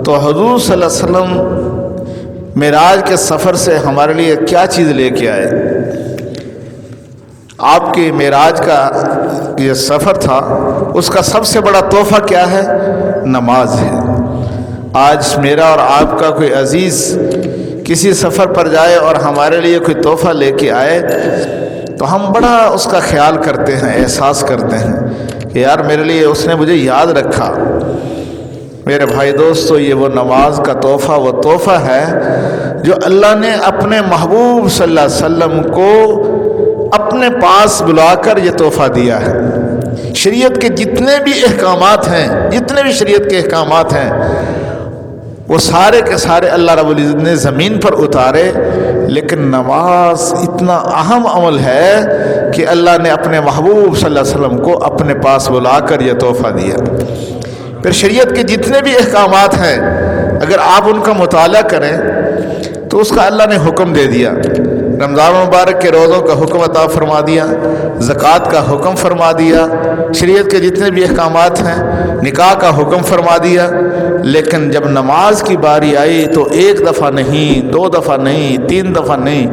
تو حضور صلی اللہ علیہ وسلم معراج کے سفر سے ہمارے لیے کیا چیز لے کے آئے؟ آپ کے معراج کا یہ سفر تھا، اس کا سب سے بڑا تحفہ کیا ہے؟ نماز ہے۔ آج میرا اور آپ کا کوئی عزیز کسی سفر پر جائے اور ہمارے لیے کوئی تحفہ لے کے آئے تو ہم بڑا اس کا خیال کرتے ہیں، احساس کرتے ہیں کہ یار میرے لیے اس نے مجھے یاد رکھا۔ میرے بھائی دوستو، یہ وہ نماز کا تحفہ، وہ تحفہ ہے جو اللہ نے اپنے محبوب صلی اللہ علیہ وسلم کو اپنے پاس بلا کر یہ تحفہ دیا ہے۔ شریعت کے جتنے بھی احکامات ہیں، جتنے بھی شریعت کے احکامات ہیں، وہ سارے کے سارے اللہ رب العزت نے زمین پر اتارے، لیکن نماز اتنا اہم عمل ہے کہ اللہ نے اپنے محبوب صلی اللہ علیہ وسلم کو اپنے پاس بلا کر یہ تحفہ دیا۔ پھر شریعت کے جتنے بھی احکامات ہیں، اگر آپ ان کا مطالعہ کریں تو اس کا اللہ نے حکم دے دیا۔ رمضان مبارک کے روزوں کا حکم عطا فرما دیا، زکوٰۃ کا حکم فرما دیا، شریعت کے جتنے بھی احکامات ہیں، نکاح کا حکم فرما دیا، لیکن جب نماز کی باری آئی تو ایک دفعہ نہیں، دو دفعہ نہیں، تین دفعہ نہیں،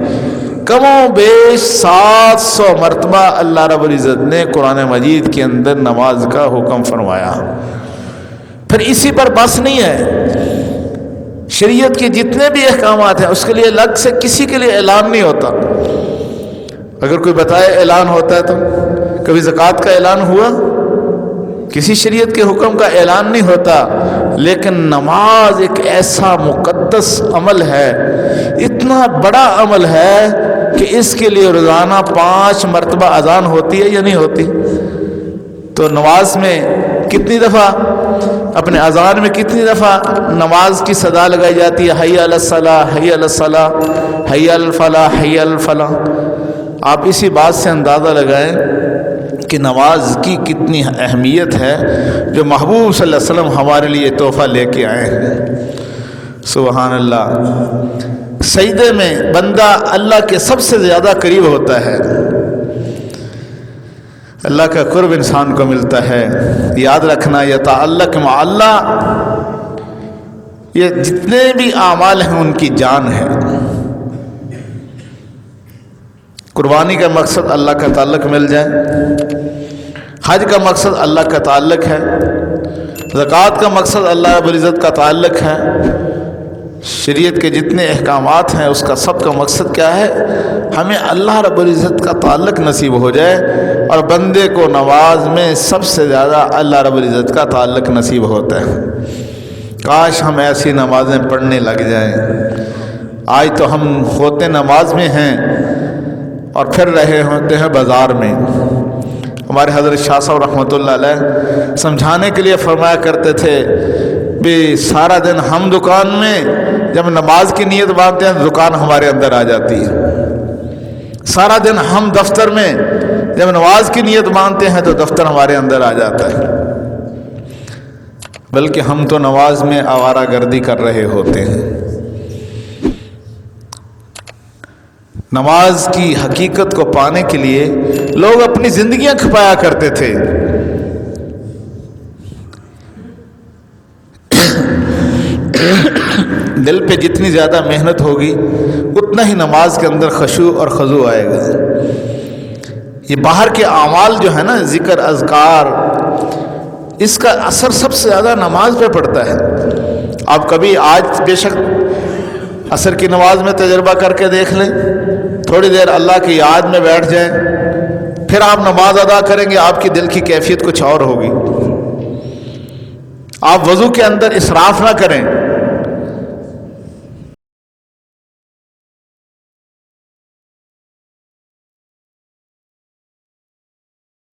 کم و بیش 700 مرتبہ اللہ رب العزت نے قرآن مجید کے اندر نماز کا حکم فرمایا۔ پھر اسی پر بس نہیں ہے، شریعت کے جتنے بھی احکامات ہیں اس کے لیے الگ سے کسی کے لیے اعلان نہیں ہوتا۔ اگر کوئی بتائے اعلان ہوتا ہے تو کبھی زکوٰۃ کا اعلان ہوا؟ کسی شریعت کے حکم کا اعلان نہیں ہوتا، لیکن نماز ایک ایسا مقدس عمل ہے، اتنا بڑا عمل ہے کہ اس کے لیے روزانہ 5 مرتبہ اذان ہوتی ہے یا نہیں ہوتی؟ تو نماز میں کتنی دفعہ، اپنے اذان میں کتنی دفعہ نماز کی صدا لگائی جاتی ہے؟ حی علی الصلاۃ، حی علی الصلاۃ، حی علی الفلاح، حی علی الفلاح۔ آپ اسی بات سے اندازہ لگائیں کہ نماز کی کتنی اہمیت ہے جو محبوب صلی اللہ علیہ وسلم ہمارے لیے تحفہ لے کے آئے ہیں۔ سبحان اللہ۔ سجدے میں بندہ اللہ کے سب سے زیادہ قریب ہوتا ہے، اللہ کا قرب انسان کو ملتا ہے۔ یاد رکھنا، یتعلق مع اللہ، یہ جتنے بھی اعمال ہیں ان کی جان ہے۔ قربانی کا مقصد اللہ کا تعلق مل جائے، حج کا مقصد اللہ کا تعلق ہے، زکوٰۃ کا مقصد اللہ رب العزت کا تعلق ہے، شریعت کے جتنے احکامات ہیں اس کا سب کا مقصد کیا ہے؟ ہمیں اللہ رب العزت کا تعلق نصیب ہو جائے، اور بندے کو نماز میں سب سے زیادہ اللہ رب العزت کا تعلق نصیب ہوتا ہے۔ کاش ہم ایسی نمازیں پڑھنے لگ جائیں۔ آج تو ہم ہوتے نماز میں ہیں اور پھر رہے ہوتے ہیں بازار میں۔ ہمارے حضرت شاہ صاحب رحمۃ اللہ علیہ سمجھانے کے لیے فرمایا کرتے تھے بھی سارا دن ہم دکان میں، جب نماز کی نیت باندھتے ہیں دکان ہمارے اندر آ جاتی ہے۔ سارا دن ہم دفتر میں، جب نماز کی نیت باندھتے ہیں تو دفتر ہمارے اندر آ جاتا ہے، بلکہ ہم تو نماز میں آوارہ گردی کر رہے ہوتے ہیں۔ نماز کی حقیقت کو پانے کے لیے لوگ اپنی زندگیاں کھپایا کرتے تھے۔ دل پہ جتنی زیادہ محنت ہوگی اتنا ہی نماز کے اندر خشوع اور خضوع آئے گا۔ یہ باہر کے اعمال جو ہے نا، ذکر، اذکار، اس کا اثر سب سے زیادہ نماز پہ پڑتا ہے۔ آپ کبھی آج بے شک عصر کی نماز میں تجربہ کر کے دیکھ لیں، تھوڑی دیر اللہ کی یاد میں بیٹھ جائیں، پھر آپ نماز ادا کریں گے، آپ کی دل کی کیفیت کچھ اور ہوگی۔ آپ وضو کے اندر اسراف نہ کریں،